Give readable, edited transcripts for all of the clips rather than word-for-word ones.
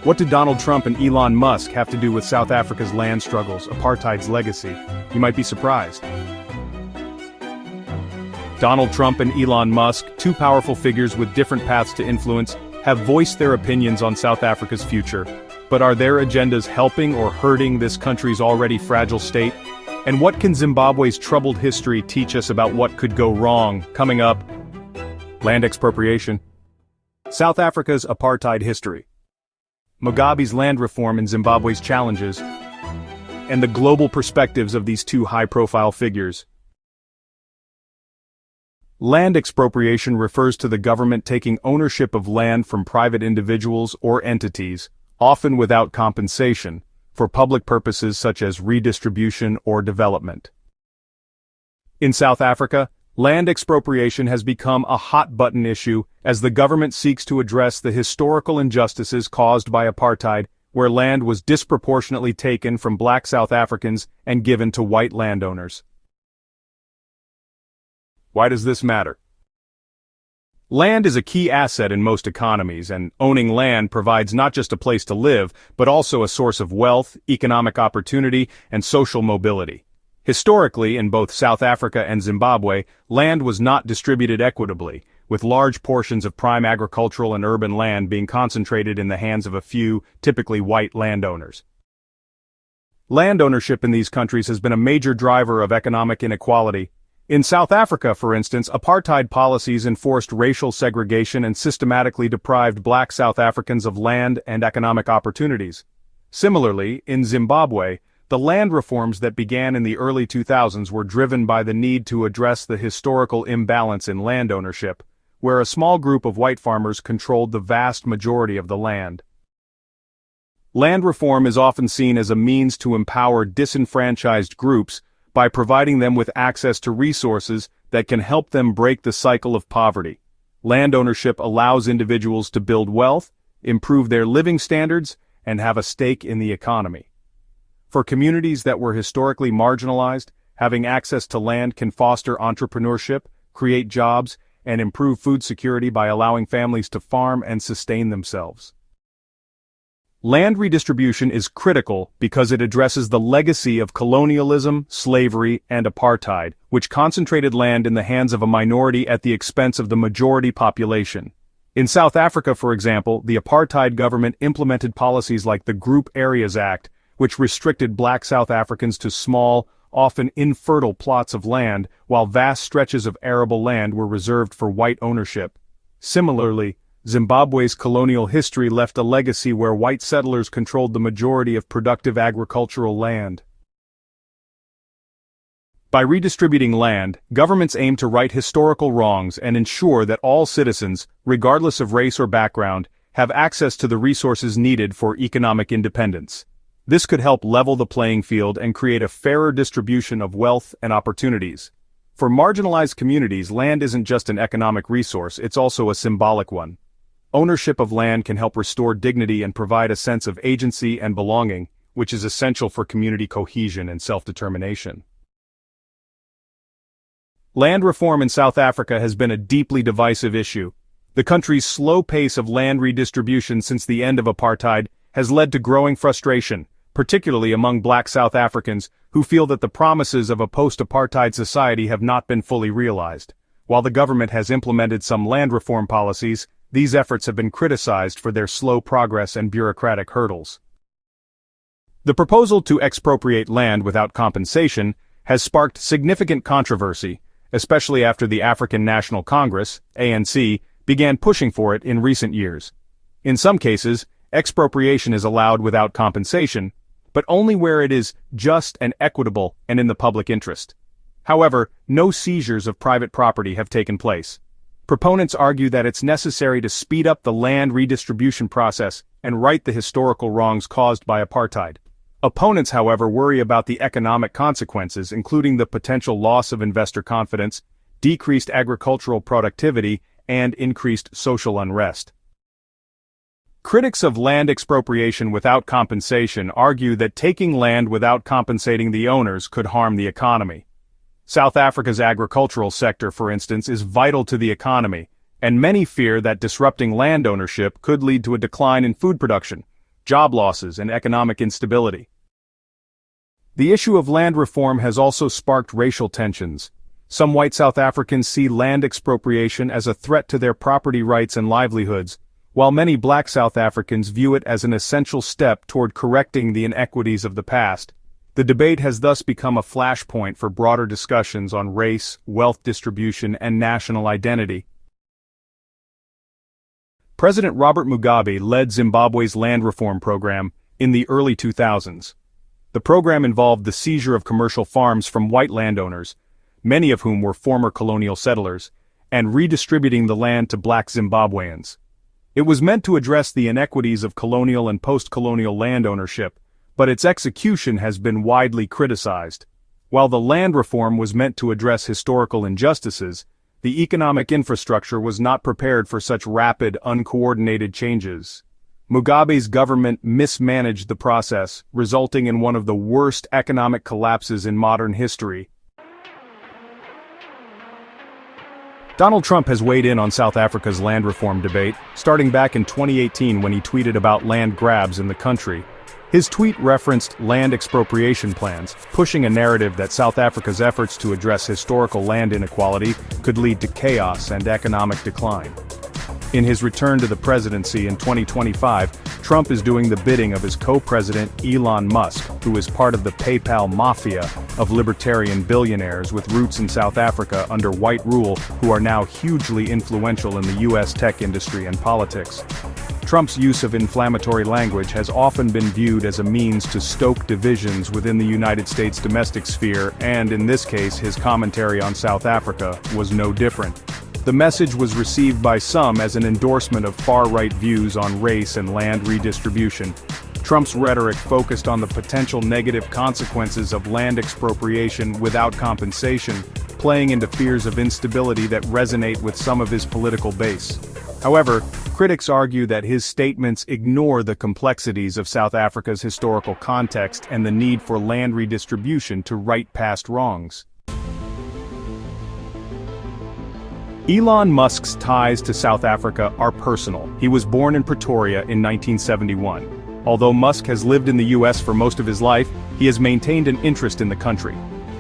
What do Donald Trump and Elon Musk have to do with South Africa's land struggles, apartheid's legacy? You might be surprised. Donald Trump and Elon Musk, two powerful figures with different paths to influence, have voiced their opinions on South Africa's future. But are their agendas helping or hurting this country's already fragile state? And what can Zimbabwe's troubled history teach us about what could go wrong? Coming up, land expropriation. South Africa's apartheid history. Mugabe's land reform and Zimbabwe's challenges. And the global perspectives of these two high-profile figures. Land expropriation refers to the government taking ownership of land from private individuals or entities, often without compensation, for public purposes such as redistribution or development. In South Africa, land expropriation has become a hot-button issue as the government seeks to address the historical injustices caused by apartheid, where land was disproportionately taken from black South Africans and given to white landowners. Why does this matter? Land is a key asset in most economies, and owning land provides not just a place to live, but also a source of wealth, economic opportunity, and social mobility. Historically, in both South Africa and Zimbabwe, land was not distributed equitably, with large portions of prime agricultural and urban land being concentrated in the hands of a few, typically white landowners. Land ownership in these countries has been a major driver of economic inequality. In South Africa, for instance, apartheid policies enforced racial segregation and systematically deprived black South Africans of land and economic opportunities. Similarly, in Zimbabwe, the land reforms that began in the early 2000s were driven by the need to address the historical imbalance in land ownership, where a small group of white farmers controlled the vast majority of the land. Land reform is often seen as a means to empower disenfranchised groups by providing them with access to resources that can help them break the cycle of poverty. Land ownership allows individuals to build wealth, improve their living standards, and have a stake in the economy. For communities that were historically marginalized, having access to land can foster entrepreneurship, create jobs, and improve food security by allowing families to farm and sustain themselves. Land redistribution is critical because it addresses the legacy of colonialism, slavery, and apartheid, which concentrated land in the hands of a minority at the expense of the majority population. In South Africa, for example, the apartheid government implemented policies like the Group Areas Act, which restricted black South Africans to small, often infertile plots of land, while vast stretches of arable land were reserved for white ownership. Similarly, Zimbabwe's colonial history left a legacy where white settlers controlled the majority of productive agricultural land. By redistributing land, governments aim to right historical wrongs and ensure that all citizens, regardless of race or background, have access to the resources needed for economic independence. This could help level the playing field and create a fairer distribution of wealth and opportunities. For marginalized communities, land isn't just an economic resource, it's also a symbolic one. Ownership of land can help restore dignity and provide a sense of agency and belonging, which is essential for community cohesion and self-determination. Land reform in South Africa has been a deeply divisive issue. The country's slow pace of land redistribution since the end of apartheid has led to growing frustration, particularly among black South Africans who feel that the promises of a post-apartheid society have not been fully realized. While the government has implemented some land reform policies, these efforts have been criticized for their slow progress and bureaucratic hurdles. The proposal to expropriate land without compensation has sparked significant controversy, especially after the African National Congress, ANC, began pushing for it in recent years. In some cases, expropriation is allowed without compensation, but only where it is just and equitable and in the public interest. However, no seizures of private property have taken place. Proponents argue that it's necessary to speed up the land redistribution process and right the historical wrongs caused by apartheid. Opponents, however, worry about the economic consequences, including the potential loss of investor confidence, decreased agricultural productivity, and increased social unrest. Critics of land expropriation without compensation argue that taking land without compensating the owners could harm the economy. South Africa's agricultural sector, for instance, is vital to the economy, and many fear that disrupting land ownership could lead to a decline in food production, job losses, and economic instability. The issue of land reform has also sparked racial tensions. Some white South Africans see land expropriation as a threat to their property rights and livelihoods, while many black South Africans view it as an essential step toward correcting the inequities of the past. The debate has thus become a flashpoint for broader discussions on race, wealth distribution, and national identity. President Robert Mugabe led Zimbabwe's land reform program in the early 2000s. The program involved the seizure of commercial farms from white landowners, many of whom were former colonial settlers, and redistributing the land to black Zimbabweans. It was meant to address the inequities of colonial and post-colonial land ownership, but its execution has been widely criticized. While the land reform was meant to address historical injustices, the economic infrastructure was not prepared for such rapid, uncoordinated changes. Mugabe's government mismanaged the process, resulting in one of the worst economic collapses in modern history. Donald Trump has weighed in on South Africa's land reform debate, starting back in 2018 when he tweeted about land grabs in the country. His tweet referenced land expropriation plans, pushing a narrative that South Africa's efforts to address historical land inequality could lead to chaos and economic decline. In his return to the presidency in 2025, Trump is doing the bidding of his co-president Elon Musk, who is part of the PayPal mafia of libertarian billionaires with roots in South Africa under white rule who are now hugely influential in the US tech industry and politics. Trump's use of inflammatory language has often been viewed as a means to stoke divisions within the United States domestic sphere, and in this case his commentary on South Africa was no different. The message was received by some as an endorsement of far-right views on race and land redistribution. Trump's rhetoric focused on the potential negative consequences of land expropriation without compensation, playing into fears of instability that resonate with some of his political base. However, critics argue that his statements ignore the complexities of South Africa's historical context and the need for land redistribution to right past wrongs. Elon Musk's ties to South Africa are personal. He was born in Pretoria in 1971. Although Musk has lived in the US for most of his life, he has maintained an interest in the country.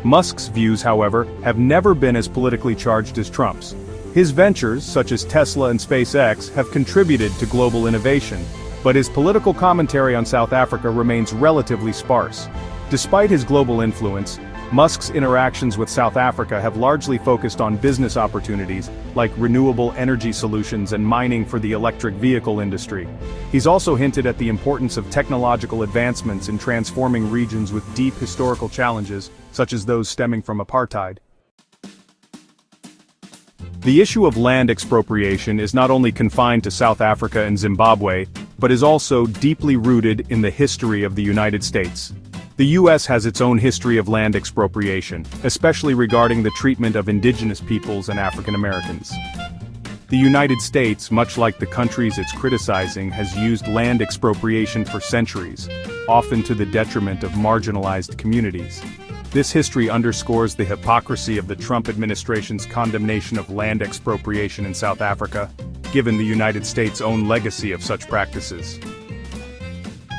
Musk's views, however, have never been as politically charged as Trump's. His ventures, such as Tesla and SpaceX, have contributed to global innovation, but his political commentary on South Africa remains relatively sparse. Despite his global influence, Musk's interactions with South Africa have largely focused on business opportunities, like renewable energy solutions and mining for the electric vehicle industry. He's also hinted at the importance of technological advancements in transforming regions with deep historical challenges, such as those stemming from apartheid. The issue of land expropriation is not only confined to South Africa and Zimbabwe, but is also deeply rooted in the history of the United States. The U.S. has its own history of land expropriation, especially regarding the treatment of indigenous peoples and African Americans. The United States, much like the countries it's criticizing, has used land expropriation for centuries, often to the detriment of marginalized communities. This history underscores the hypocrisy of the Trump administration's condemnation of land expropriation in South Africa, given the United States' own legacy of such practices.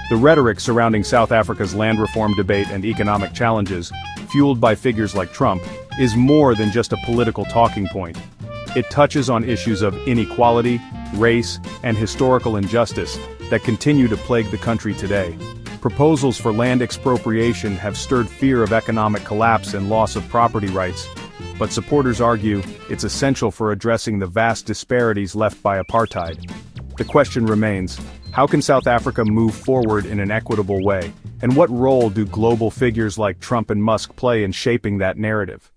The rhetoric surrounding South Africa's land reform debate and economic challenges, fueled by figures like Trump, is more than just a political talking point. It touches on issues of inequality, race, and historical injustice that continue to plague the country today. Proposals for land expropriation have stirred fear of economic collapse and loss of property rights, but supporters argue it's essential for addressing the vast disparities left by apartheid. The question remains, how can South Africa move forward in an equitable way, and what role do global figures like Trump and Musk play in shaping that narrative?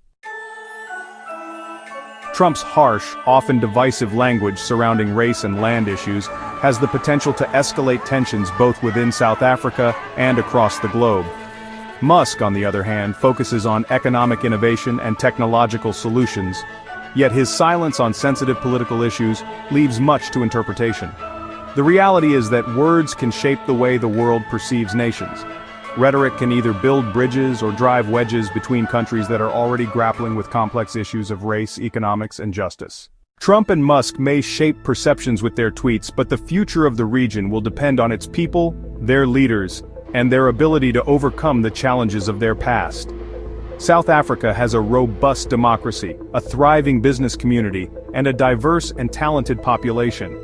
Trump's harsh, often divisive language surrounding race and land issues has the potential to escalate tensions both within South Africa and across the globe. Musk, on the other hand, focuses on economic innovation and technological solutions, yet his silence on sensitive political issues leaves much to interpretation. The reality is that words can shape the way the world perceives nations. Rhetoric can either build bridges or drive wedges between countries that are already grappling with complex issues of race, economics, and justice. Trump and Musk may shape perceptions with their tweets, but the future of the region will depend on its people, their leaders, and their ability to overcome the challenges of their past. South Africa has a robust democracy, a thriving business community, and a diverse and talented population.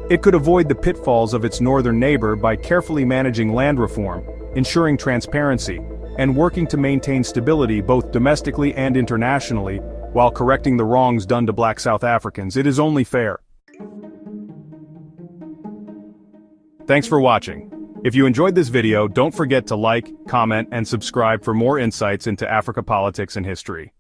It could avoid the pitfalls of its northern neighbor by carefully managing land reform, ensuring transparency, and working to maintain stability both domestically and internationally, while correcting the wrongs done to Black South Africans. It is only fair. Thanks for watching. If you enjoyed this video, don't forget to like, comment, and subscribe for more insights into Africa politics and history.